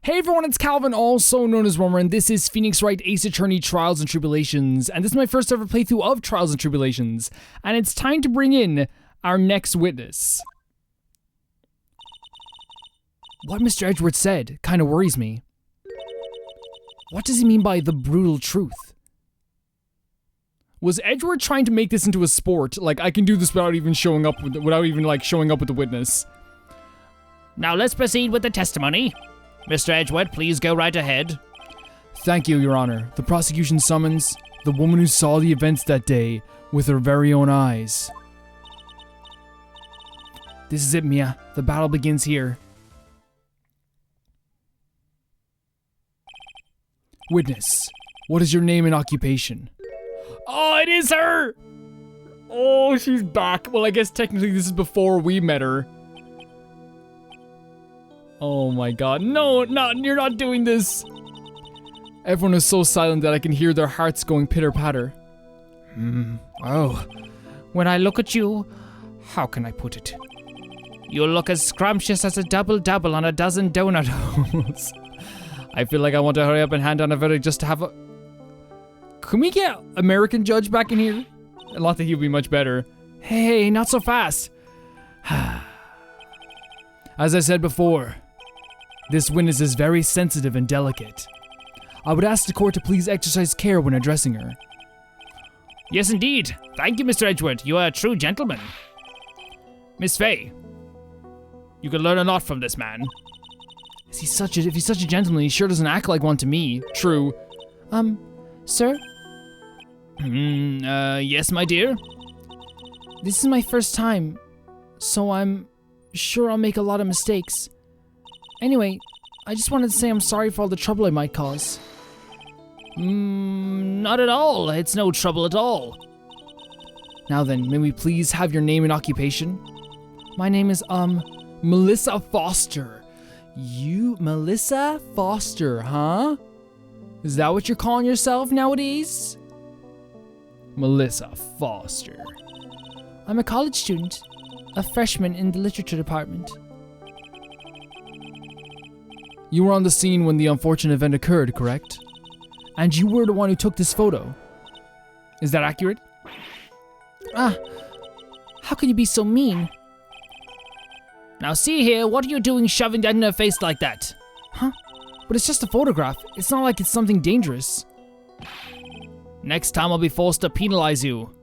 Hey everyone, it's Calvin, also known as Romer, and this is Phoenix Wright Ace Attorney Trials and Tribulations, and this is my first ever playthrough of Trials and Tribulations, and it's time to bring in our next witness. What Mr. Edgeworth said kind of worries me. What does he mean by the brutal truth? Was Edgeworth trying to make this into a sport? Like, I can do this without even showing up with the witness. Now let's proceed with the testimony. Mr. Edgeworth, please go right ahead. Thank you, Your Honor. The prosecution summons the woman who saw the events that day with her very own eyes. This is it, Mia. The battle begins here. Witness, what is your name and occupation? Oh, it is her! Oh, she's back. Well, I guess technically this is before we met her. Oh my god. No, you're not doing this. Everyone is so silent that I can hear their hearts going pitter-patter. Oh. When I look at you, how can I put it? You look as scrumptious as a double-double on a dozen donut holes. I feel like I want to hurry up and hand down a verdict just to have a... Can we get American Judge back in here? Not that he would be much better. Hey, not so fast. As I said before, this witness is very sensitive and delicate. I would ask the court to please exercise care when addressing her. Yes, indeed. Thank you, Mr. Edgeworth. You are a true gentleman. Miss Faye, you can learn a lot from this man. If he's such a gentleman, he sure doesn't act like one to me. True. Sir? Yes, my dear? This is my first time, so I'm sure I'll make a lot of mistakes. Anyway, I just wanted to say I'm sorry for all the trouble I might cause. Not at all. It's no trouble at all. Now then, may we please have your name and occupation? My name is, Melissa Foster. You, Melissa Foster, huh? Is that what you're calling yourself nowadays? Melissa Foster. I'm a college student, a freshman in the literature department. You were on the scene when the unfortunate event occurred, correct? And you were the one who took this photo. Is that accurate? How can you be so mean? Now see here, what are you doing shoving that in her face like that? Huh? But it's just a photograph. It's not like it's something dangerous. Next time I'll be forced to penalize you.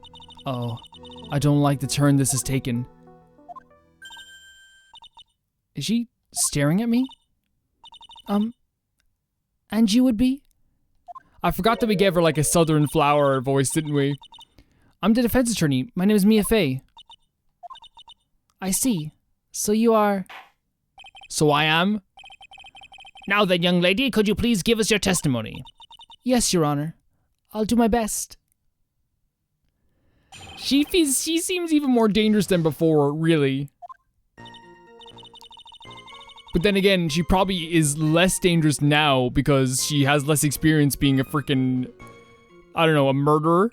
Oh, I don't like the turn this has taken. Is she staring at me? And you would be? I forgot that we gave her like a southern flower voice, didn't we? I'm the defense attorney. My name is Mia Faye. I see. So you are... So I am? Now then, young lady, could you please give us your testimony? Yes, Your Honor. I'll do my best. She seems even more dangerous than before, really. But then again, she probably is less dangerous now because she has less experience being a freaking, I don't know, a murderer.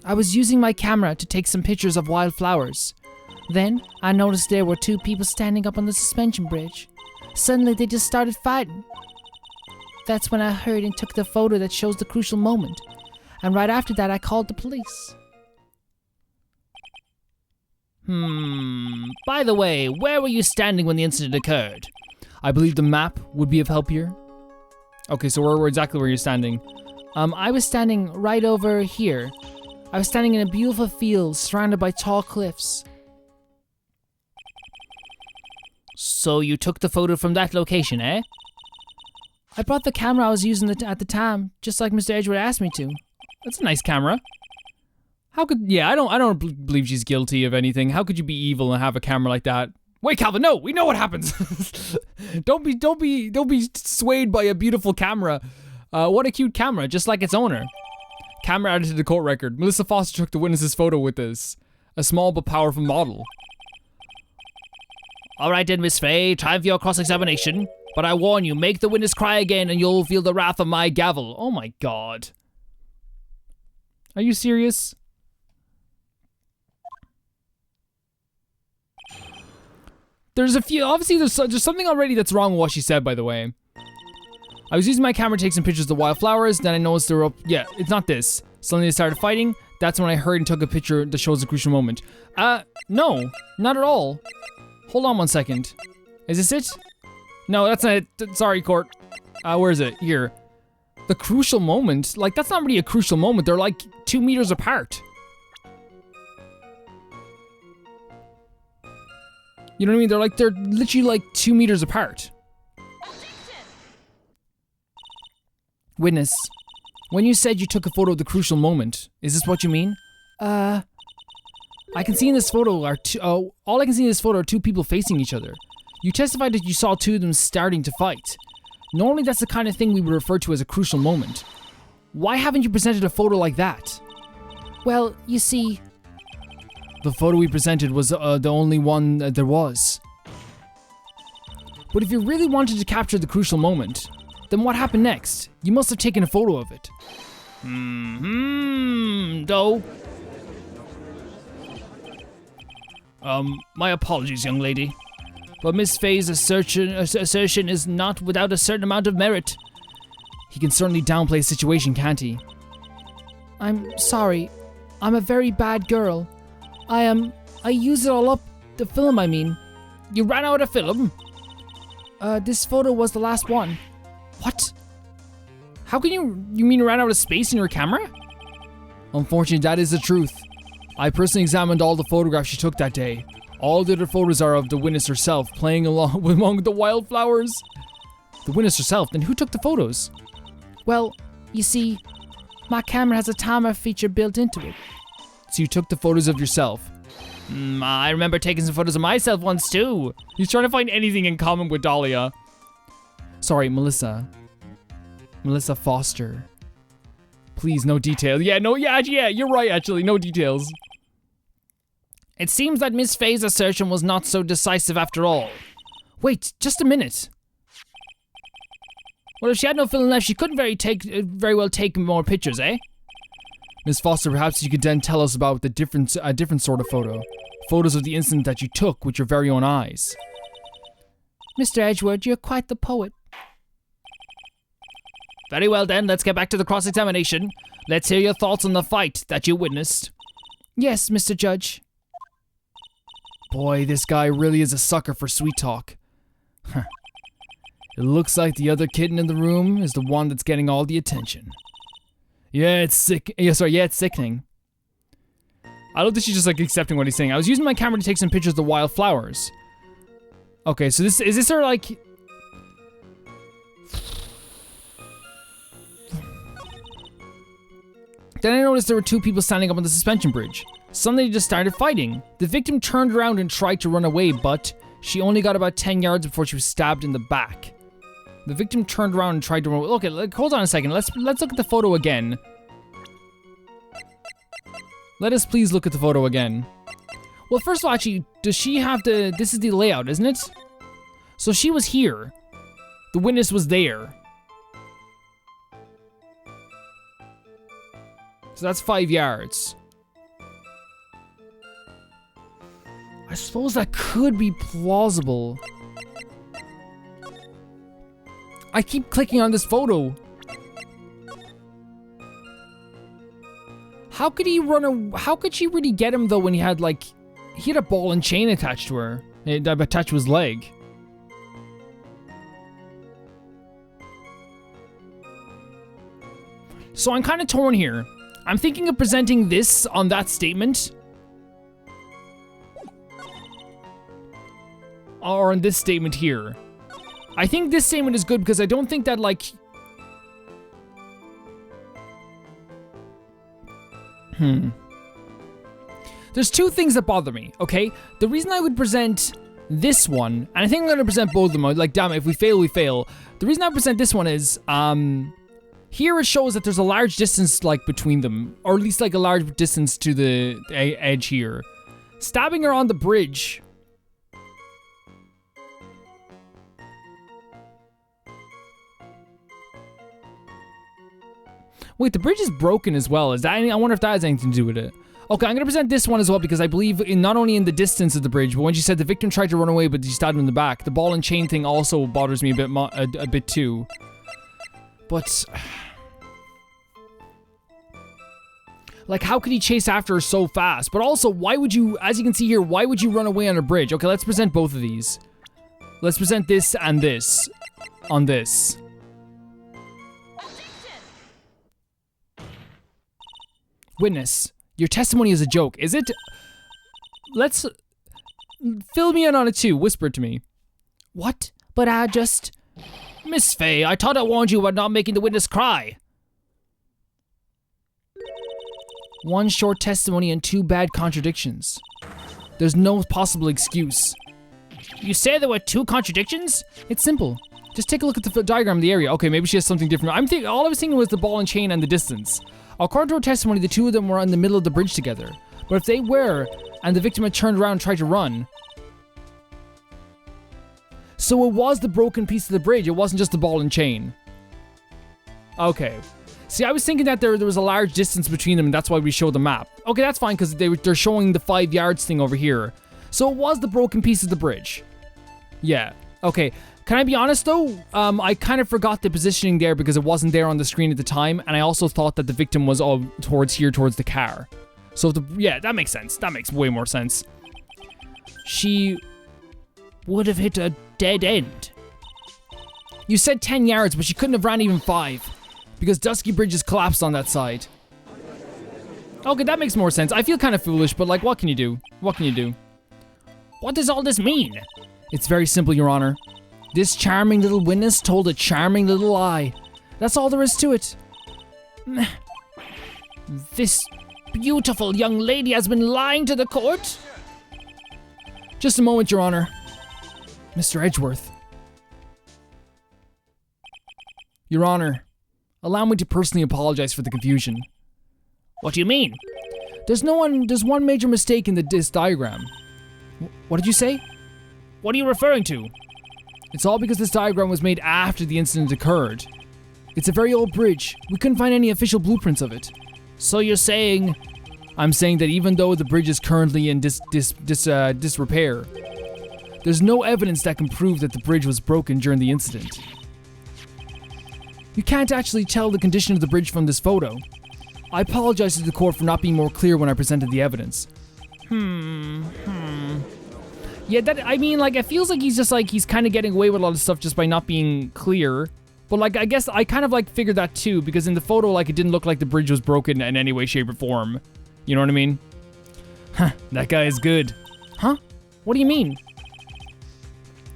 I was using my camera to take some pictures of wildflowers. Then, I noticed there were two people standing up on the suspension bridge. Suddenly, they just started fighting. That's when I heard and took the photo that shows the crucial moment. And right after that, I called the police. By the way, where were you standing when the incident occurred? I believe the map would be of help here. Okay, so we're exactly where you're standing. I was standing right over here. I was standing in a beautiful field surrounded by tall cliffs. So you took the photo from that location, eh? I brought the camera I was using at the time, just like Mr. Edgeworth asked me to. That's a nice camera. How could... Yeah, I don't believe she's guilty of anything. How could you be evil and have a camera like that? Wait, Calvin, no! We know what happens! Don't be swayed by a beautiful camera. What a cute camera, just like its owner. Camera added to the court record. Melissa Foster took the witness's photo with this. A small but powerful model. Alright then, Miss Faye, time for your cross-examination. But I warn you, make the witness cry again and you'll feel the wrath of my gavel. Oh my god. Are you serious? There's a few, obviously there's something already that's wrong with what she said, by the way. I was using my camera to take some pictures of the wildflowers, then I noticed they were up, yeah, it's not this. Suddenly they started fighting, that's when I heard and took a picture that shows a crucial moment. No, not at all. Hold on one second. Is this it? No, that's not it. Sorry, Court. Where is it? Here. The crucial moment? Like, that's not really a crucial moment. They're like 2 meters apart. You know what I mean? They're literally like 2 meters apart. Witness, when you said you took a photo of the crucial moment, is this what you mean? I can see in this photo all I can see in this photo are two people facing each other. You testified that you saw two of them starting to fight. Normally that's the kind of thing we would refer to as a crucial moment. Why haven't you presented a photo like that? Well, you see... The photo we presented was the only one there was. But if you really wanted to capture the crucial moment, then what happened next? You must have taken a photo of it. Doe. My apologies, young lady. But Miss Faye's assertion is not without a certain amount of merit. He can certainly downplay the situation, can't he? I'm sorry. I'm a very bad girl. I used it all up. The film, I mean. You ran out of film? This photo was the last one. What? How can you mean you ran out of space in your camera? Unfortunately, that is the truth. I personally examined all the photographs she took that day. All the other photos are of the witness herself playing along among the wildflowers. The witness herself? Then who took the photos? Well, you see, my camera has a timer feature built into it. So you took the photos of yourself? I remember taking some photos of myself once too. He's trying to find anything in common with Dahlia. Sorry, Melissa. Melissa Foster. Please, no details. Yeah, you're right, actually. No details. It seems that Miss Faye's assertion was not so decisive after all. Wait, just a minute. Well, if she had no film left, she couldn't very well take more pictures, eh? Miss Foster, perhaps you could then tell us about a different sort of photo. Photos of the incident that you took with your very own eyes. Mr. Edgeworth, you're quite the poet. Very well then, let's get back to the cross-examination. Let's hear your thoughts on the fight that you witnessed. Yes, Mr. Judge. Boy, this guy really is a sucker for sweet talk. Huh. It looks like the other kitten in the room is the one that's getting all the attention. Yeah, it's sick. It's sickening. I love that she's just like accepting what he's saying. I was using my camera to take some pictures of the wildflowers. Okay, so is this her like... Then I noticed there were two people standing up on the suspension bridge. Suddenly they just started fighting. The victim turned around and tried to run away, but she only got about 10 yards before she was stabbed in the back. The victim turned around and tried to run away. Okay, hold on a second. Let's look at the photo again. Let us please look at the photo again. Well, first of all, actually, does she have the... This is the layout, isn't it? So she was here. The witness was there. So that's 5 yards. I suppose that could be plausible. I keep clicking on this photo. How could he run how could she really get him though when he had like... He had a ball and chain attached to her. Attached to his leg. So I'm kind of torn here. I'm thinking of presenting this on that statement. Or on this statement here. I think this statement is good because I don't think that like... There's two things that bother me, okay? The reason I would present this one, and I think I'm going to present both of them, like damn it, if we fail, we fail. The reason I present this one is, here it shows that there's a large distance like between them, or at least like a large distance to the edge here. Stabbing her on the bridge. Wait, the bridge is broken as well. Is that any, I wonder if that has anything to do with it. Okay, I'm gonna present this one as well because I believe in not only in the distance of the bridge, but when she said the victim tried to run away but she stabbed him in the back, the ball and chain thing also bothers me a bit too. But like, how could he chase after her so fast? But also, why would you, as you can see here, why would you run away on a bridge? Okay, let's present both of these. Let's present this and this on this. Witness, your testimony is a joke, is it? Let's fill me in on it too. Whisper it to me. What? But I just... Miss Faye, I thought I warned you about not making the witness cry. One short testimony and 2 bad contradictions. There's no possible excuse. You say there were 2 contradictions? It's simple. Just take a look at the diagram of the area. Okay, maybe she has something different. All I was thinking was the ball and chain and the distance. According to her testimony, the 2 of them were in the middle of the bridge together. But if they were, and the victim had turned around and tried to run... So it was the broken piece of the bridge, it wasn't just the ball and chain. Okay. See, I was thinking that there was a large distance between them, and that's why we showed the map. Okay, that's fine, because they're showing the 5 yards thing over here. So it was the broken piece of the bridge. Yeah. Okay. Can I be honest, though? I kind of forgot the positioning there because it wasn't there on the screen at the time, and I also thought that the victim was all towards here, towards the car. So, yeah, that makes sense. That makes way more sense. She would have hit a dead end. You said 10 yards, but she couldn't have ran even 5. Because Dusky Bridges collapsed on that side. Okay, that makes more sense. I feel kind of foolish, but like, what can you do? What can you do? What does all this mean? It's very simple, Your Honor. This charming little witness told a charming little lie. That's all there is to it. This beautiful young lady has been lying to the court? Just a moment, Your Honor. Mr. Edgeworth. Your Honor, allow me to personally apologize for the confusion. What do you mean? There's one major mistake in this diagram. What did you say? What are you referring to? It's all because this diagram was made after the incident occurred. It's a very old bridge. We couldn't find any official blueprints of it. So you're saying... I'm saying that even though the bridge is currently in disrepair, there's no evidence that can prove that the bridge was broken during the incident. You can't actually tell the condition of the bridge from this photo. I apologize to the court for not being more clear when I presented the evidence. Yeah, I mean, like, it feels like he's kind of getting away with a lot of stuff just by not being clear. But, like, I guess I kind of, like, figured that too, because in the photo, like, it didn't look like the bridge was broken in any way, shape, or form. You know what I mean? Huh, that guy is good. Huh? What do you mean?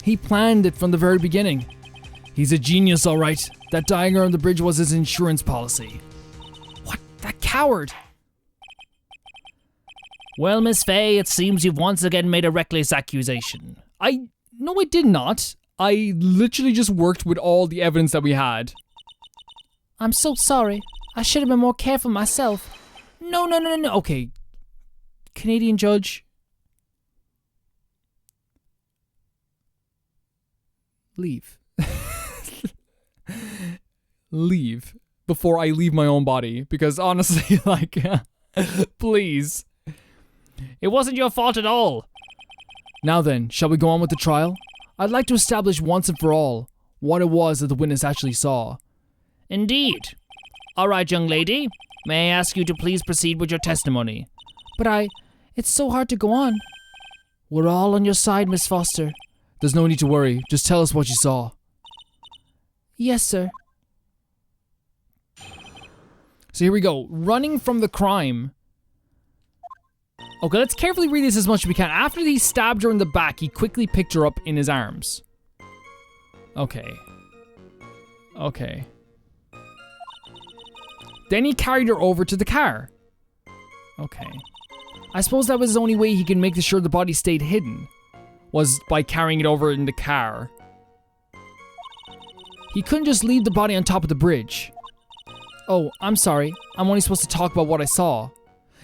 He planned it from the very beginning. He's a genius, all right. That diagram of the bridge was his insurance policy. What? That coward! Well, Miss Faye, it seems you've once again made a reckless accusation. No, I did not. I literally just worked with all the evidence that we had. I'm so sorry. I should have been more careful myself. No. Okay. Canadian judge. Leave. Leave. Before I leave my own body. Because honestly, like, please. It wasn't your fault at all. Now then, shall we go on with the trial? I'd like to establish once and for all what it was that the witness actually saw. Indeed. All right, young lady. May I ask you to please proceed with your testimony? But it's so hard to go on. We're all on your side, Miss Foster. There's no need to worry. Just tell us what you saw. Yes, sir. So here we go. Running from the crime. Okay, let's carefully read this as much as we can. After he stabbed her in the back, he quickly picked her up in his arms. Okay. Then he carried her over to the car. Okay. I suppose that was the only way he could make sure the body stayed hidden, was by carrying it over in the car. He couldn't just leave the body on top of the bridge. Oh, I'm sorry. I'm only supposed to talk about what I saw.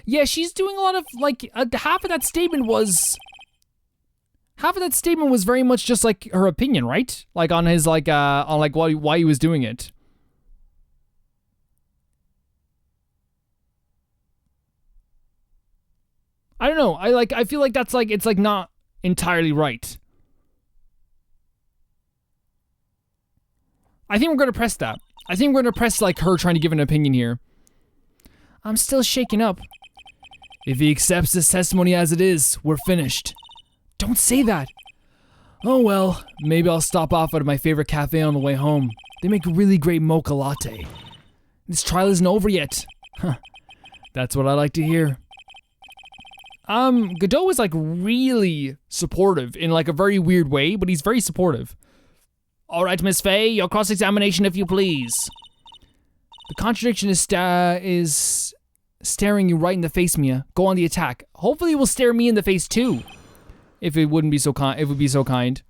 Yeah, she's doing a lot of, like, half of that statement was very much just, like, her opinion, right? Like, on his, like, why he was doing it. I don't know. I feel like that's like, it's like not entirely right. I think we're going to press that. I think we're going to press like her trying to give an opinion here. I'm still shaken up. If he accepts this testimony as it is, we're finished. Don't say that. Oh well, maybe I'll stop off at my favorite cafe on the way home. They make a really great mocha latte. This trial isn't over yet. Huh. That's what I like to hear. Godot is like really supportive in like a very weird way, but he's very supportive. All right, Miss Faye, your cross-examination if you please. The contradiction is staring you right in the face, Mia. Go on the attack. Hopefully it will stare me in the face too. If it wouldn't be so kind, it would be so kind.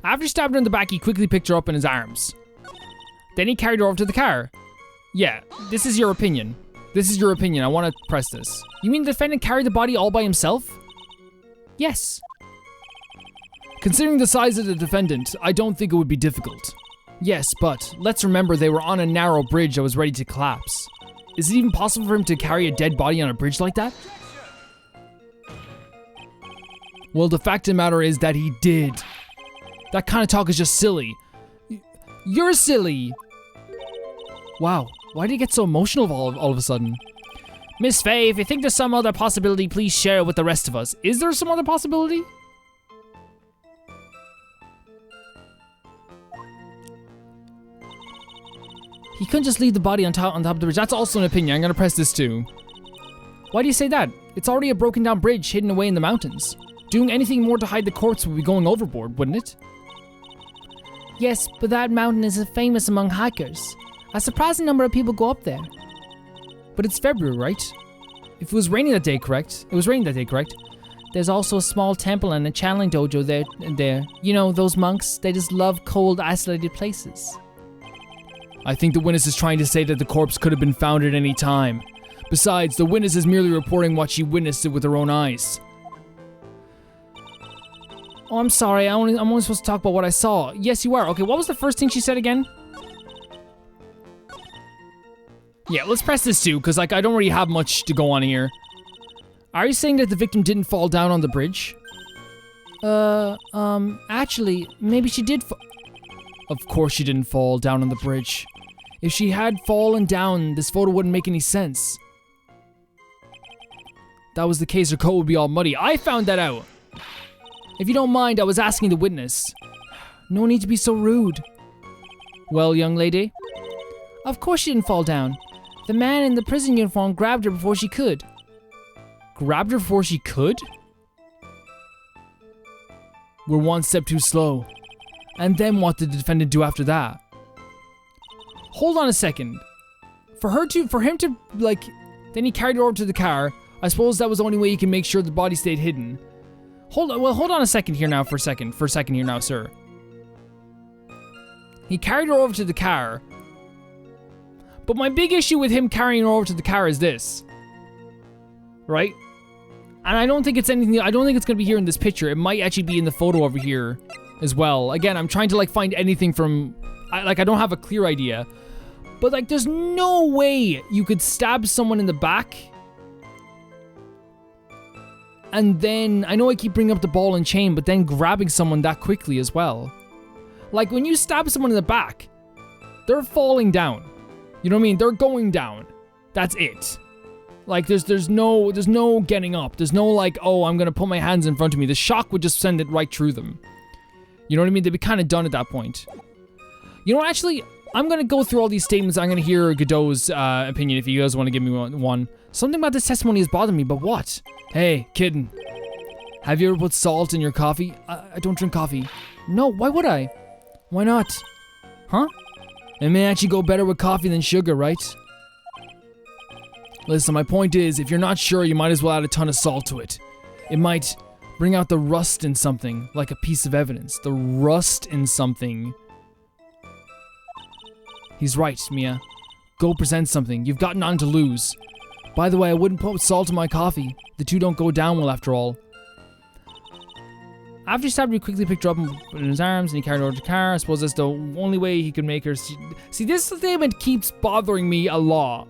After stabbing her in the back, he quickly picked her up in his arms. Then he carried her over to the car. Yeah, this is your opinion. This is your opinion. I want to press this. You mean the defendant carried the body all by himself? Yes. Considering the size of the defendant, I don't think it would be difficult. Yes, but let's remember they were on a narrow bridge that was ready to collapse. Is it even possible for him to carry a dead body on a bridge like that? Well, the fact of the matter is that he did. That kind of talk is just silly. You're silly! Wow, why did he get so emotional all of a sudden? Miss Faye, if you think there's some other possibility, please share it with the rest of us. Is there some other possibility? He couldn't just leave the body on top of the bridge. That's also an opinion. I'm gonna press this too. Why do you say that? It's already a broken down bridge hidden away in the mountains. Doing anything more to hide the corpse would be going overboard, wouldn't it? Yes, but that mountain is famous among hikers. A surprising number of people go up there. But it's February, right? If it was raining that day, correct? It was raining that day, correct? There's also a small temple and a channeling dojo there. You know, those monks, they just love cold, isolated places. I think the witness is trying to say that the corpse could have been found at any time. Besides, the witness is merely reporting what she witnessed it with her own eyes. Oh, I'm sorry. I'm only supposed to talk about what I saw. Yes, you are. Okay, what was the first thing she said again? Yeah, let's press this too, because like I don't really have much to go on here. Are you saying that the victim didn't fall down on the bridge? Actually, maybe she did Of course she didn't fall down on the bridge. If she had fallen down, this photo wouldn't make any sense. That was the case, her coat would be all muddy. I found that out! If you don't mind, I was asking the witness. No need to be so rude. Well, young lady? Of course she didn't fall down. The man in the prison uniform grabbed her before she could. Grabbed her before she could? We're one step too slow. And then what did the defendant do after that? Hold on a second. For him to, like, then he carried her over to the car. I suppose that was the only way he can make sure the body stayed hidden. Hold on a second here now for a second here now, sir. He carried her over to the car. But my big issue with him carrying her over to the car is this. Right? And I don't think it's anything, I don't think it's gonna be here in this picture. It might actually be in the photo over here as well. Again, I'm trying to like find anything from, I don't have a clear idea. But like there's no way you could stab someone in the back. And then, I know I keep bringing up the ball and chain, but then grabbing someone that quickly as well. Like when you stab someone in the back, they're falling down. You know what I mean? They're going down. That's it. Like there's no getting up. There's no like, oh, I'm gonna put my hands in front of me. The shock would just send it right through them. You know what I mean? They'd be kind of done at that point. You know what, actually, I'm gonna go through all these statements. I'm gonna hear Godot's opinion if you guys want to give me one. Something about this testimony is bothering me, but what? Hey, kitten. Have you ever put salt in your coffee? I don't drink coffee. No, why would I? Why not? Huh? It may actually go better with coffee than sugar, right? Listen, my point is, if you're not sure, you might as well add a ton of salt to it. It might bring out the rust in something, like a piece of evidence. The rust in something. He's right, Mia. Go present something. You've got none to lose. By the way, I wouldn't put salt in my coffee. The two don't go down well after all. After he stabbed her, he quickly picked her up and put her in his arms and he carried her over to the car. I suppose that's the only way he could make her see, this statement keeps bothering me a lot.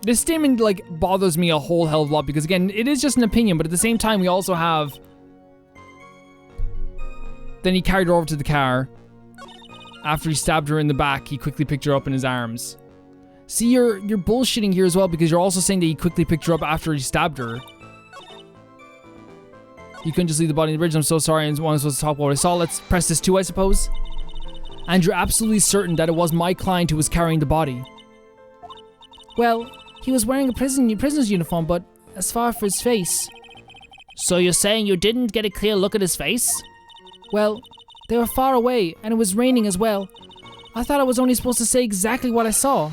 This statement, like, bothers me a whole hell of a lot because, again, it is just an opinion, but at the same time, we also have... Then he carried her over to the car. After he stabbed her in the back, he quickly picked her up in his arms. See, you're bullshitting here as well because you're also saying that he quickly picked her up after he stabbed her. You couldn't just leave the body in the bridge. I'm so sorry. I wasn't supposed to talk about what I saw. Let's press this too, I suppose. And you're absolutely certain that it was my client who was carrying the body. Well, he was wearing a prisoner's uniform, but as far for his face. So you're saying you didn't get a clear look at his face? Well, they were far away, and it was raining as well. I thought I was only supposed to say exactly what I saw.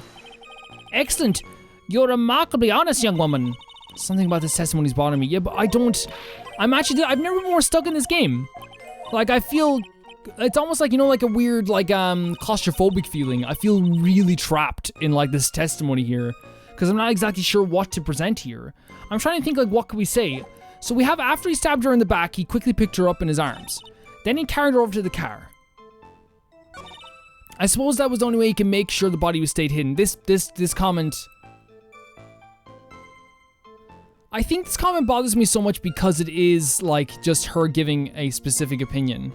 Excellent. You're remarkably honest, young woman. Something about this testimony's bothering me. Yeah, but I've never been more stuck in this game. Like, I feel, it's almost like, you know, like a weird, like, claustrophobic feeling. I feel really trapped in, like, this testimony here. Because I'm not exactly sure what to present here. I'm trying to think, like, what can we say? So we have, after he stabbed her in the back, he quickly picked her up in his arms. Then he carried her over to the car. I suppose that was the only way he can make sure the body was stayed hidden. This comment... I think this comment bothers me so much because it is, like, just her giving a specific opinion.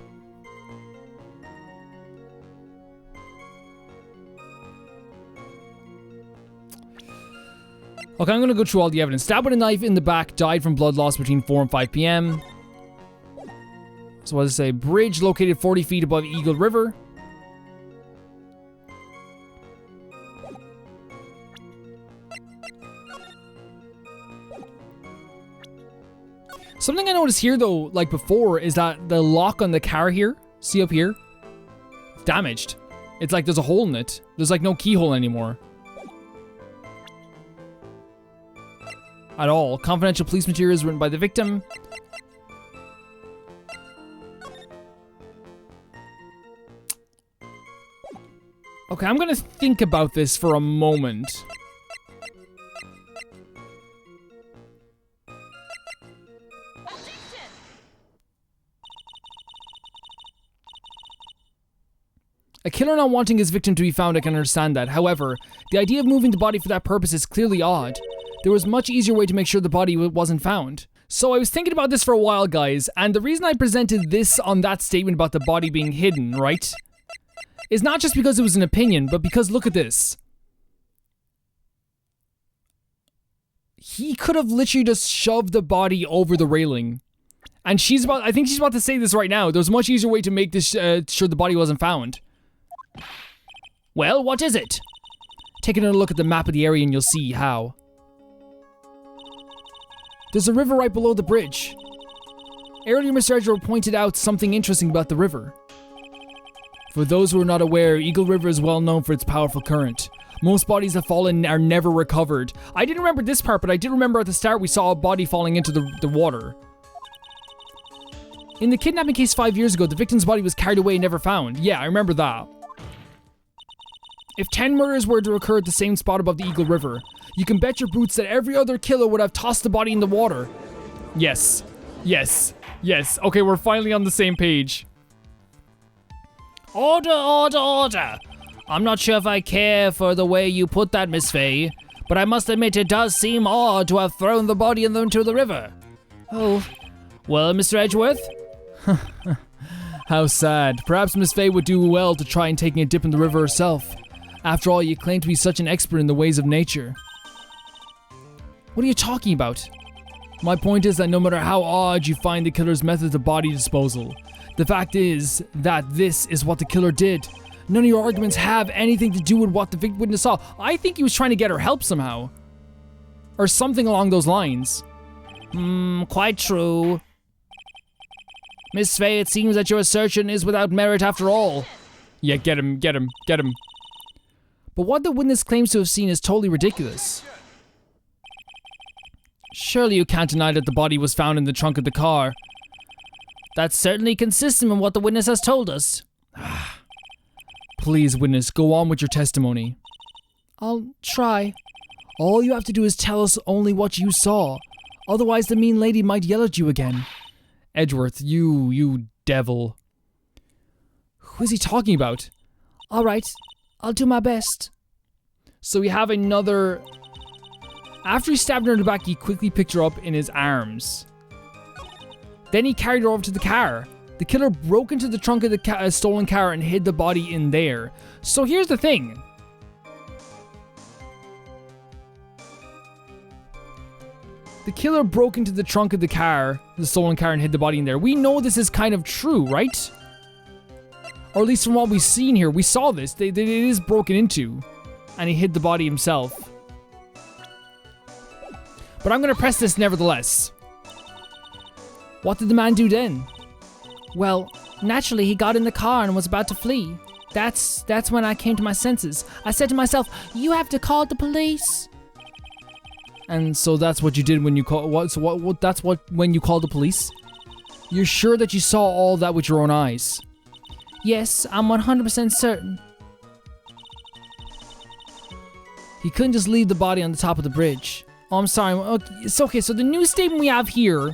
Okay, I'm gonna go through all the evidence. Stabbed with a knife in the back, died from blood loss between 4 and 5 p.m. So what does it say? Bridge located 40 feet above Eagle River. Something I noticed here, though, like before, is that the lock on the car here, see up here? It's damaged. It's like there's a hole in it. There's like no keyhole anymore. At all. Confidential police materials written by the victim. Okay, I'm gonna think about this for a moment. A killer not wanting his victim to be found, I can understand that. However, the idea of moving the body for that purpose is clearly odd. There was a much easier way to make sure the body wasn't found. So I was thinking about this for a while, guys, and the reason I presented this on that statement about the body being hidden, right, is not just because it was an opinion, but because look at this. He could have literally just shoved the body over the railing. And I think she's about to say this right now. There's a much easier way to make this sure the body wasn't found. Well, what is it? Take another look at the map of the area and you'll see how. There's a river right below the bridge. Earlier, Mr. Edgeworth pointed out something interesting about the river. For those who are not aware, Eagle River is well known for its powerful current. Most bodies that fall in are never recovered. I didn't remember this part, but I did remember at the start we saw a body falling into the water. In the kidnapping case 5 years ago, the victim's body was carried away and never found. Yeah, I remember that. If 10 murders were to occur at the same spot above the Eagle River, you can bet your boots that every other killer would have tossed the body in the water. Yes. Yes. Yes. Okay, we're finally on the same page. Order, order, order. I'm not sure if I care for the way you put that, Miss Fay, but I must admit it does seem odd to have thrown the body into the river. Oh. Well, Mr. Edgeworth? How sad. Perhaps Miss Fay would do well to try and taking a dip in the river herself. After all, you claim to be such an expert in the ways of nature. What are you talking about? My point is that no matter how odd you find the killer's methods of body disposal, the fact is that this is what the killer did. None of your arguments have anything to do with what the witness saw. I think he was trying to get her help somehow. Or something along those lines. Quite true. Miss Fay, it seems that your assertion is without merit after all. Yeah, get him, get him, get him. But what the witness claims to have seen is totally ridiculous. Surely you can't deny that the body was found in the trunk of the car. That's certainly consistent with what the witness has told us. Please, witness, go on with your testimony. I'll try. All you have to do is tell us only what you saw. Otherwise, the mean lady might yell at you again. Edgeworth, you devil. Who is he talking about? All right, I'll do my best. So we have another After he stabbed her in the back, he quickly picked her up in his arms. Then he carried her over to the car. The killer broke into the trunk of the stolen car and hid the body in there. So here's the thing. The killer broke into the trunk of the car, the stolen car, and hid the body in there. We know this is kind of true, right? Or at least from what we've seen here, we saw this. It is broken into. And he hid the body himself. But I'm going to press this nevertheless. What did the man do then? Well, naturally he got in the car and was about to flee. That's when I came to my senses. I said to myself, you have to call the police. And so that's what you did when you call when you called the police? You're sure that you saw all that with your own eyes? Yes, I'm 100% certain. He couldn't just leave the body on the top of the bridge. Oh, I'm sorry. It's okay. So the new statement we have here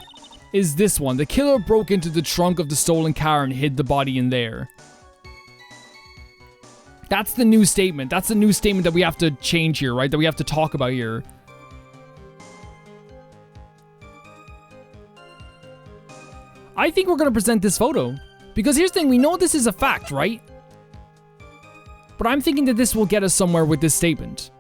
is this one. The killer broke into the trunk of the stolen car and hid the body in there. That's the new statement. That's the new statement that we have to change here, right? That we have to talk about here. I think we're going to present this photo. Because here's the thing. We know this is a fact, right? But I'm thinking that this will get us somewhere with this statement.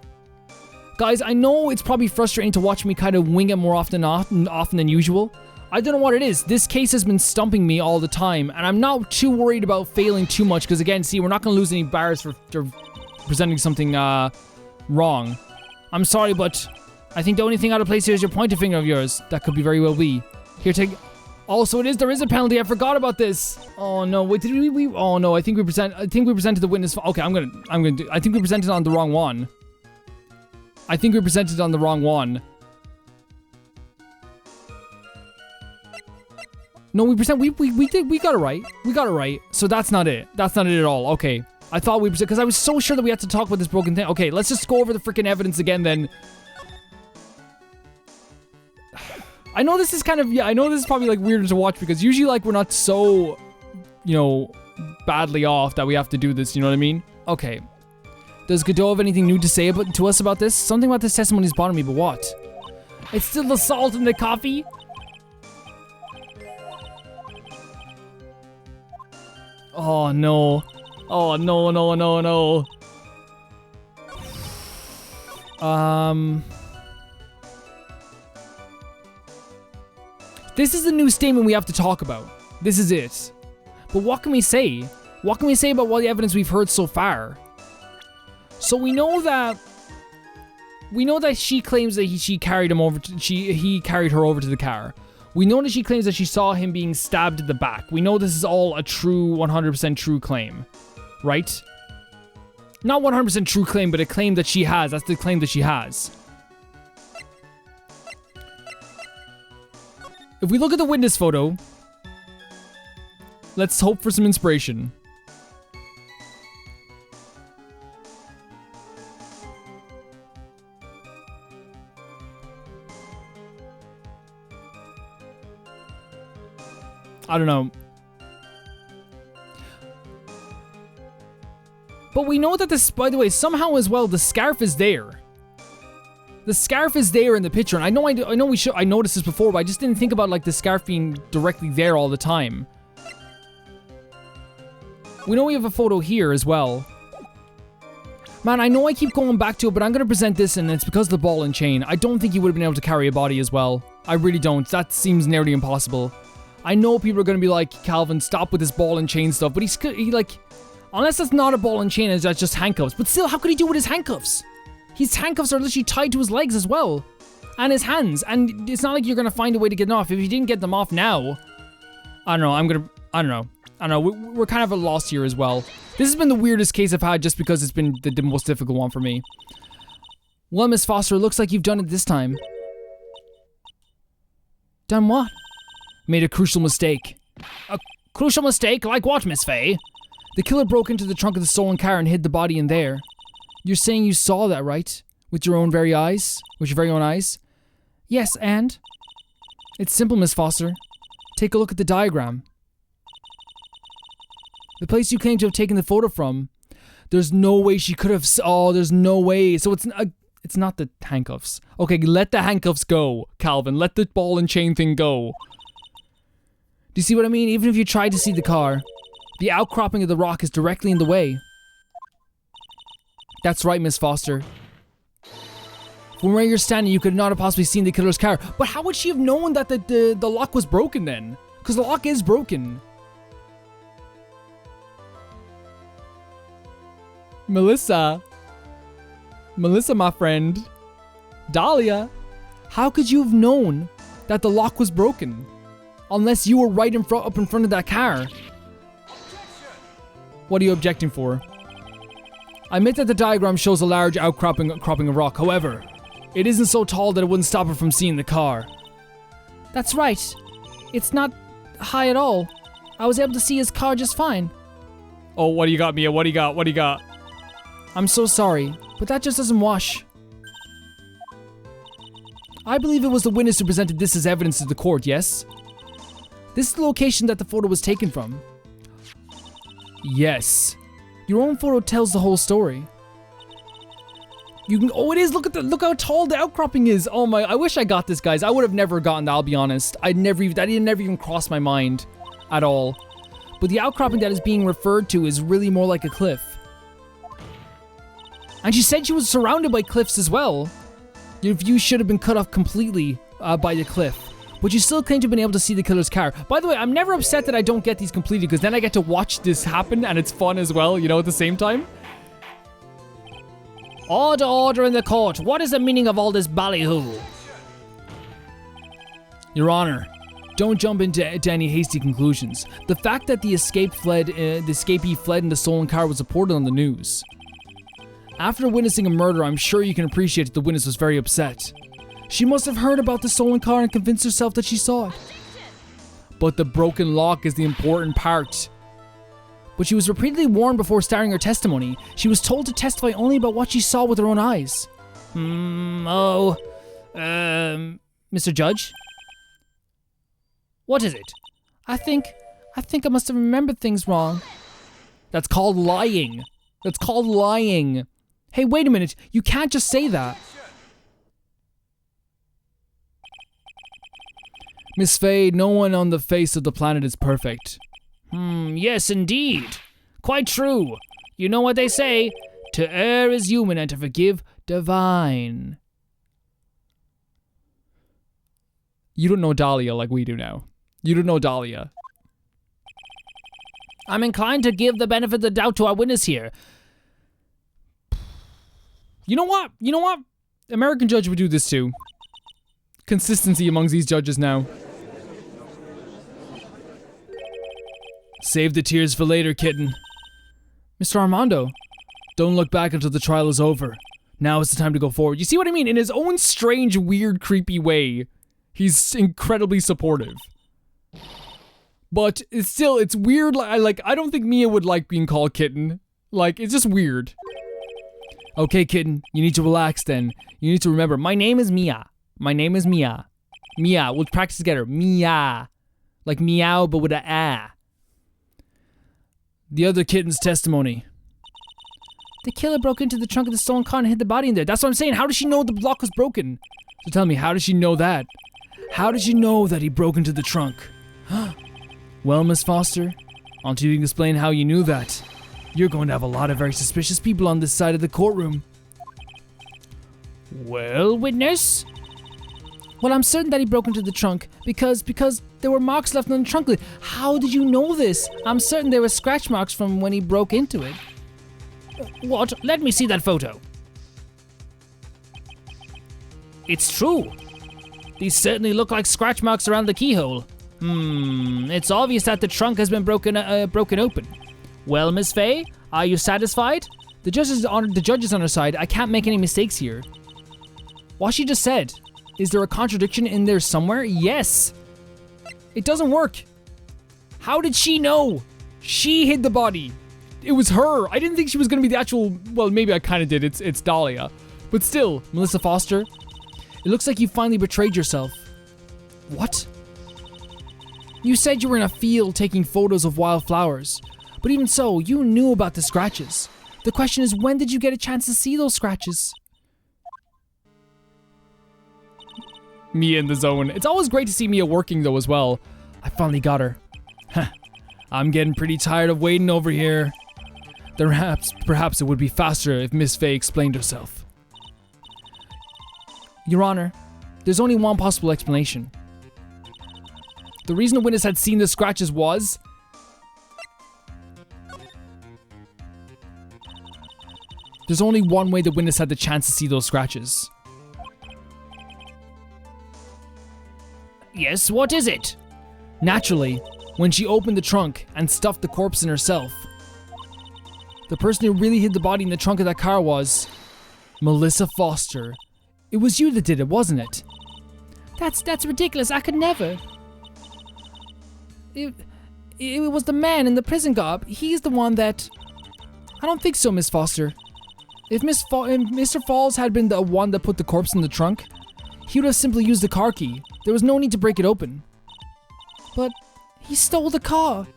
Guys, I know it's probably frustrating to watch me kind of wing it more often than usual. I don't know what it is. This case has been stumping me all the time, and I'm not too worried about failing too much, because again, see, we're not going to lose any bars for presenting something wrong. I'm sorry, but I think the only thing out of place here is your pointer finger of yours. That could be very well be. Here, take... Also, there is a penalty. I forgot about this. Oh no, wait, did we oh no, I think we presented the witness. Okay, I think we presented on the wrong one. I think we presented on the wrong one. No, we got it right. We got it right. So that's not it. That's not it at all. Okay. I thought we because I was so sure that we had to talk about this broken thing. Okay, let's just go over the freaking evidence again then. I know this is kind of, I know this is probably like weird to watch because usually like we're not so, you know, badly off that we have to do this, you know what I mean? Okay. Does Godot have anything new to say to us about this? Something about this testimony is bothering me, but what? It's still the salt in the coffee? Oh no. Oh no, no, no, no. This is the new statement we have to talk about. This is it. But what can we say? What can we say about all the evidence we've heard so far? So we know that she claims that he carried him over. He carried her over to the car. We know that she claims that she saw him being stabbed in the back. We know this is all a true, 100% true claim, right? Not 100% true claim, but a claim that she has. That's the claim that she has. If we look at the witness photo, let's hope for some inspiration. I don't know. But we know that this, by the way, somehow as well, the scarf is there. The scarf is there in the picture, and I know I noticed this before, but I just didn't think about like the scarf being directly there all the time. We know we have a photo here as well. Man, I know I keep going back to it, but I'm gonna present this, and it's because of the ball and chain. I don't think he would have been able to carry a body as well. I really don't. That seems nearly impossible. I know people are gonna be like, Calvin, stop with this ball and chain stuff, but he like, unless that's not a ball and chain, that's just handcuffs. But still, how could he do it with his handcuffs? His handcuffs are literally tied to his legs as well. And his hands. And it's not like you're going to find a way to get them off. If you didn't get them off now... I don't know. We're kind of at a loss here as well. This has been the weirdest case I've had just because it's been the most difficult one for me. Well, Miss Foster, it looks like you've done it this time. Done what? Made a crucial mistake. A crucial mistake? Like what, Miss Faye? The killer broke into the trunk of the stolen car and hid the body in there. You're saying you saw that, right? With your own very eyes? With your very own eyes? Yes, and? It's simple, Miss Foster. Take a look at the diagram. The place you claim to have taken the photo from. There's no way she could have... Oh, there's no way. So it's... It's not the handcuffs. Okay, let the handcuffs go, Calvin. Let the ball and chain thing go. Do you see what I mean? Even if you tried to see the car, the outcropping of the rock is directly in the way. That's right, Miss Foster. From where you're standing, you could not have possibly seen the killer's car. But how would she have known that the lock was broken then? Because the lock is broken. Melissa, my friend. Dahlia, how could you have known that the lock was broken? Unless you were right up in front of that car. What are you objecting for? I admit that the diagram shows a large outcropping of rock. However, it isn't so tall that it wouldn't stop her from seeing the car. That's right. It's not high at all. I was able to see his car just fine. Oh, what do you got, Mia? What do you got? What do you got? I'm so sorry, but that just doesn't wash. I believe it was the witness who presented this as evidence to the court, yes? This is the location that the photo was taken from. Yes. Your own photo tells the whole story. You can. Oh, it is. Look how tall the outcropping is. Oh my! I wish I got this, guys. I would have never gotten that. I'll be honest. That never even crossed my mind, at all. But the outcropping that is being referred to is really more like a cliff. And she said she was surrounded by cliffs as well. Your view should have been cut off completely by the cliff. But you still claim to have been able to see the killer's car. By the way, I'm never upset that I don't get these completed, because then I get to watch this happen and it's fun as well, you know, at the same time. Order in the court. What is the meaning of all this ballyhoo? Your Honor, don't jump into any hasty conclusions. The fact that the escapee fled in the stolen car was reported on the news. After witnessing a murder, I'm sure you can appreciate that the witness was very upset. She must have heard about the stolen car and convinced herself that she saw it. But the broken lock is the important part. But she was repeatedly warned before starting her testimony. She was told to testify only about what she saw with her own eyes. Mr. Judge? What is it? I think I must have remembered things wrong. That's called lying. That's called lying. Hey, wait a minute. You can't just say that. Miss Faye, no one on the face of the planet is perfect. Yes, indeed. Quite true. You know what they say, to err is human and to forgive divine. You don't know Dahlia like we do now. You don't know Dahlia. I'm inclined to give the benefit of the doubt to our witness here. You know what? American judge would do this too. Consistency amongst these judges now. Save the tears for later, kitten. Mr. Armando, don't look back until the trial is over. Now is the time to go forward. You see what I mean? In his own strange, weird, creepy way, he's incredibly supportive. But it's weird. I don't think Mia would like being called kitten. Like, it's just weird. Okay, kitten, you need to relax then. You need to remember, my name is Mia. My name is Mia. Mia, we'll practice together. Mia. Like meow, but with a ah. The other kitten's testimony. The killer broke into the trunk of the stolen car and hid the body in there. That's what I'm saying. How does she know the lock was broken? So tell me, how does she know that? How did she know that he broke into the trunk? Well, Miss Foster, until you can explain how you knew that, you're going to have a lot of very suspicious people on this side of the courtroom. Well, witness? Well, I'm certain that he broke into the trunk because there were marks left on the trunk lid. How did you know this? I'm certain there were scratch marks from when he broke into it. What? Let me see that photo. It's true. These certainly look like scratch marks around the keyhole. It's obvious that the trunk has been broken open. Well, Miss Faye, are you satisfied? The judge is on her side. I can't make any mistakes here. What she just said. Is there a contradiction in there somewhere? Yes. It doesn't work. How did she know? She hid the body. It was her. I didn't think she was going to be the actual... Well, maybe I kind of did. It's Dahlia. But still, Melissa Foster, it looks like you finally betrayed yourself. What? You said you were in a field taking photos of wildflowers. But even so, you knew about the scratches. The question is, when did you get a chance to see those scratches? Mia in the zone. It's always great to see Mia working though as well. I finally got her. I'm getting pretty tired of waiting over here. Perhaps it would be faster if Miss Faye explained herself. Your Honor, there's only one possible explanation. The reason the witness had seen the scratches was... There's only one way the witness had the chance to see those scratches. Yes, what is it? Naturally, when she opened the trunk and stuffed the corpse in herself, the person who really hid the body in the trunk of that car was... Melissa Foster. It was you that did it, wasn't it? That's ridiculous. I could never. It was the man in the prison garb. He's the one that... I don't think so, Miss Foster. If Mr. Falls had been the one that put the corpse in the trunk, he would have simply used the car key. There was no need to break it open. But he stole the car.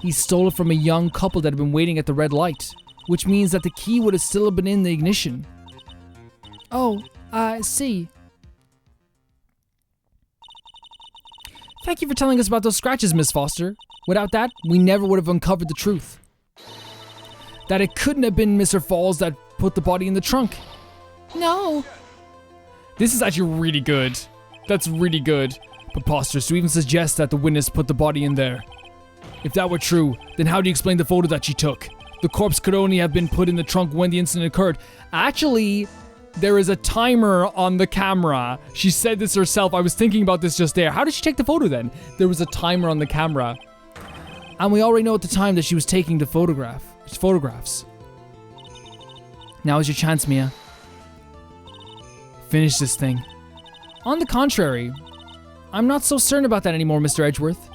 He stole it from a young couple that had been waiting at the red light, which means that the key would have still been in the ignition. Oh, I see. Thank you for telling us about those scratches, Miss Foster. Without that, we never would have uncovered the truth. That it couldn't have been Mr. Falls that put the body in the trunk. No. This is actually really good. That's really good. Preposterous to even suggest that the witness put the body in there. If that were true, then how do you explain the photo that she took? The corpse could only have been put in the trunk when the incident occurred. Actually, there is a timer on the camera. She said this herself. I was thinking about this just there. How did she take the photo then? There was a timer on the camera. And we already know at the time that she was taking the photographs. Now is your chance, Mia. Finish this thing. On the contrary, I'm not so certain about that anymore, Mr. Edgeworth.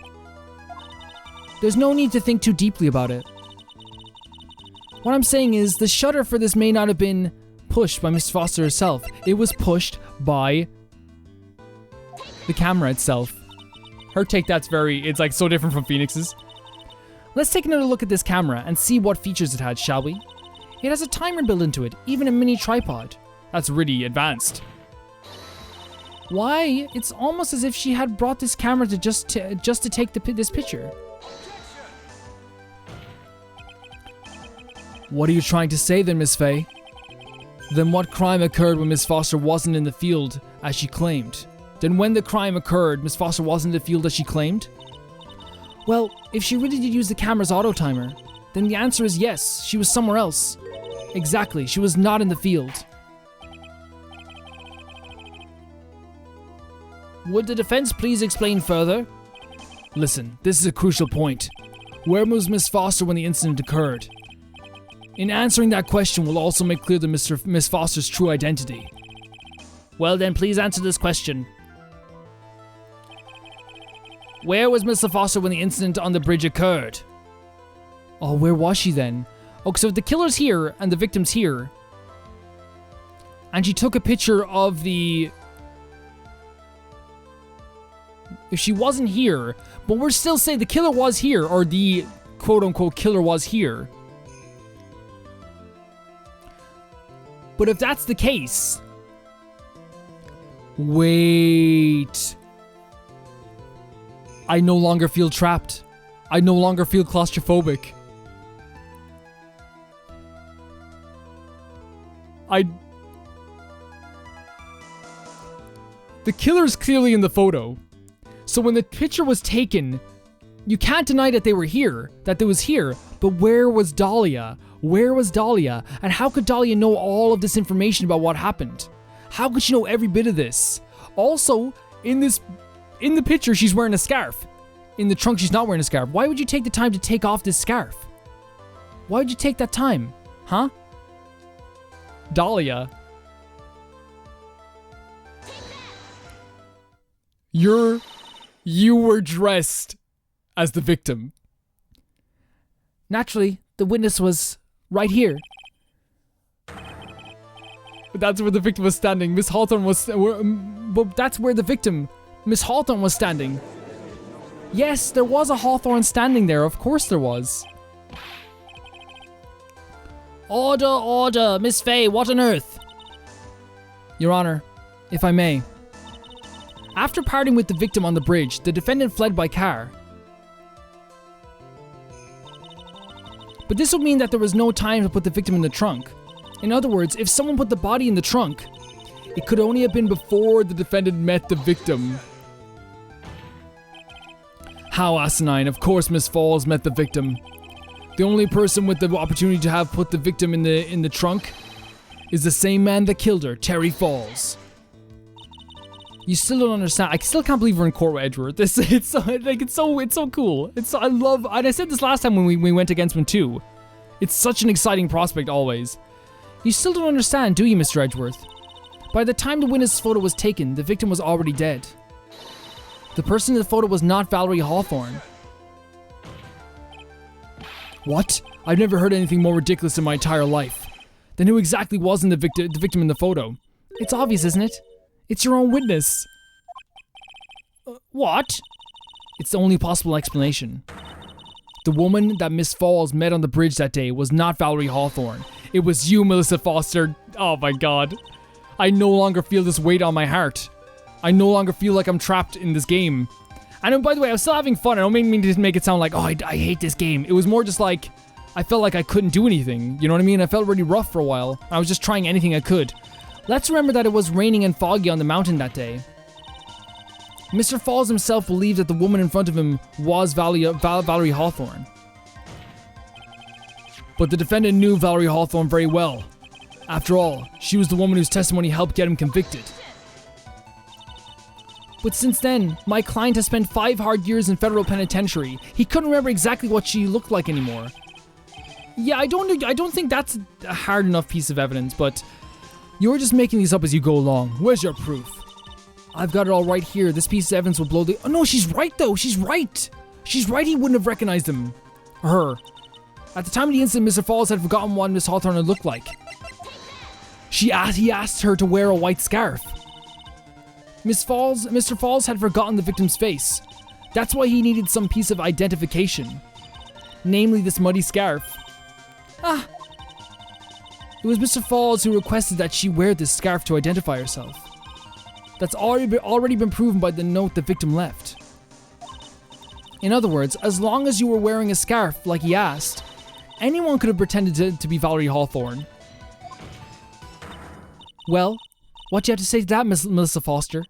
There's no need to think too deeply about it. What I'm saying is, the shutter for this may not have been pushed by Miss Foster herself. It was pushed by the camera itself. Her take, it's like so different from Phoenix's. Let's take another look at this camera and see what features it had, shall we? It has a timer built into it, even a mini tripod. That's really advanced. Why? It's almost as if she had brought this camera to just to take this picture. What are you trying to say then, Miss Faye? Then what crime occurred when Miss Foster wasn't in the field as she claimed? Then when the crime occurred, Miss Foster wasn't in the field as she claimed? Well, if she really did use the camera's auto timer, then the answer is yes, she was somewhere else. Exactly, she was not in the field. Would the defense please explain further? Listen, this is a crucial point. Where was Miss Foster when the incident occurred? In answering that question will also make clear Miss Foster's true identity. Well then, please answer this question. Where was Mr. Foster when the incident on the bridge occurred? Oh, where was she then? Oh, so the killer's here and the victim's here. And she took a picture of the... If she wasn't here, but we're still saying the killer was here, or the quote-unquote killer was here. But if that's the case... Wait... I no longer feel trapped. I no longer feel claustrophobic. The killer's clearly in the photo. So when the picture was taken, you can't deny that they were here, that they was here. But where was Dahlia? Where was Dahlia? And how could Dahlia know all of this information about what happened? How could she know every bit of this? Also, in the picture, she's wearing a scarf. In the trunk, she's not wearing a scarf. Why would you take the time to take off this scarf? Why would you take that time? Huh? Dahlia. You were dressed as the victim. Naturally, the witness was right here. But that's where the victim was standing. Miss Hawthorne was... But that's where the victim... Miss Hawthorne was standing. Yes, there was a Hawthorne standing there. Of course there was. Order, order! Miss Faye, what on earth? Your Honor, if I may. After parting with the victim on the bridge, the defendant fled by car. But this would mean that there was no time to put the victim in the trunk. In other words, if someone put the body in the trunk, it could only have been before the defendant met the victim. How asinine. Of course Miss Falls met the victim. The only person with the opportunity to have put the victim in the trunk is the same man that killed her, Terry Falls. You still don't understand. I still can't believe we're in court with Edgeworth. It's so cool. I love, and I said this last time when we went against him too. It's such an exciting prospect always. You still don't understand, do you, Mr. Edgeworth? By the time the witness photo was taken, the victim was already dead. The person in the photo was not Valerie Hawthorne. What? I've never heard anything more ridiculous in my entire life. Then who exactly wasn't the victim in the photo? It's obvious, isn't it? It's your own witness. What? It's the only possible explanation. The woman that Miss Falls met on the bridge that day was not Valerie Hawthorne. It was you, Melissa Foster. Oh my god. I no longer feel this weight on my heart. I no longer feel like I'm trapped in this game. And by the way, I was still having fun. I don't mean to make it sound like, oh, I hate this game. It was more just like, I felt like I couldn't do anything. You know what I mean? I felt really rough for a while. I was just trying anything I could. Let's remember that it was raining and foggy on the mountain that day. Mr. Falls himself believed that the woman in front of him was Valerie Hawthorne. But the defendant knew Valerie Hawthorne very well. After all, she was the woman whose testimony helped get him convicted. But since then, my client has spent 5 hard years in federal penitentiary. He couldn't remember exactly what she looked like anymore. Yeah, I don't think that's a hard enough piece of evidence, but you're just making these up as you go along. Where's your proof? I've got it all right here. This piece of evidence will blow the... Oh no, she's right though. She's right. She's right. He wouldn't have recognized him. Or her. At the time of the incident, Mr. Falls had forgotten what Miss Hawthorne had looked like. He asked her to wear a white scarf. Mr. Falls had forgotten the victim's face. That's why he needed some piece of identification. Namely, this muddy scarf. It was Mr. Falls who requested that she wear this scarf to identify herself. That's already been proven by the note the victim left. In other words, as long as you were wearing a scarf like he asked, anyone could have pretended to be Valerie Hawthorne. Well, what do you have to say to that, Miss Melissa Foster?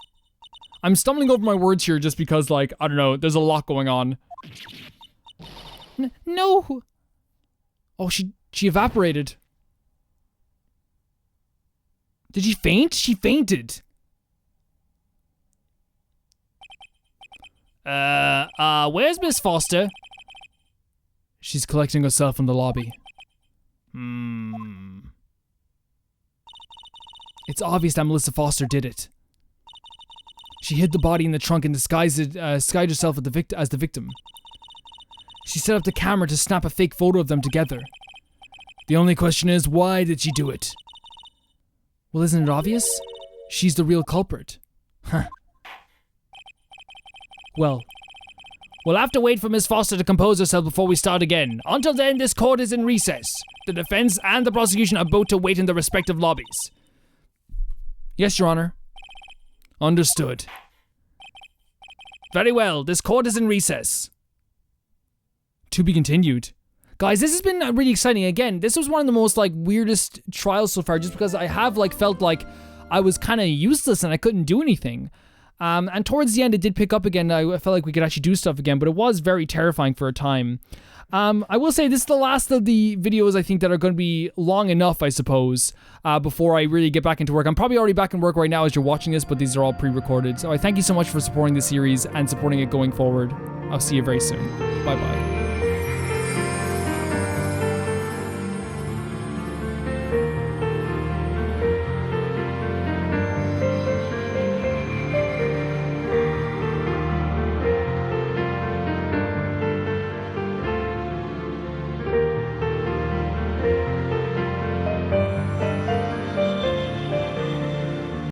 I'm stumbling over my words here just because, like, I don't know, there's a lot going on. No! Oh, she evaporated. Did she faint? She fainted. Where's Miss Foster? She's collecting herself in the lobby. It's obvious that Melissa Foster did it. She hid the body in the trunk and disguised herself as the victim. She set up the camera to snap a fake photo of them together. The only question is, why did she do it? Well, isn't it obvious? She's the real culprit. Huh. Well, we'll have to wait for Miss Foster to compose herself before we start again. Until then, this court is in recess. The defense and the prosecution are both to wait in their respective lobbies. Yes, Your Honor. Understood. Very well, this court is in recess. To be continued. Guys, this has been really exciting. Again, this was one of the most, like, weirdest trials so far, just because I have, like, felt like I was kind of useless and I couldn't do anything. And towards the end, it did pick up again. I felt like we could actually do stuff again, but it was very terrifying for a time. I will say this is the last of the videos I think that are going to be long enough, I suppose, before I really get back into work. I'm probably already back in work right now as you're watching this, but these are all pre-recorded. So I thank you so much for supporting the series and supporting it going forward. I'll see you very soon. Bye-bye.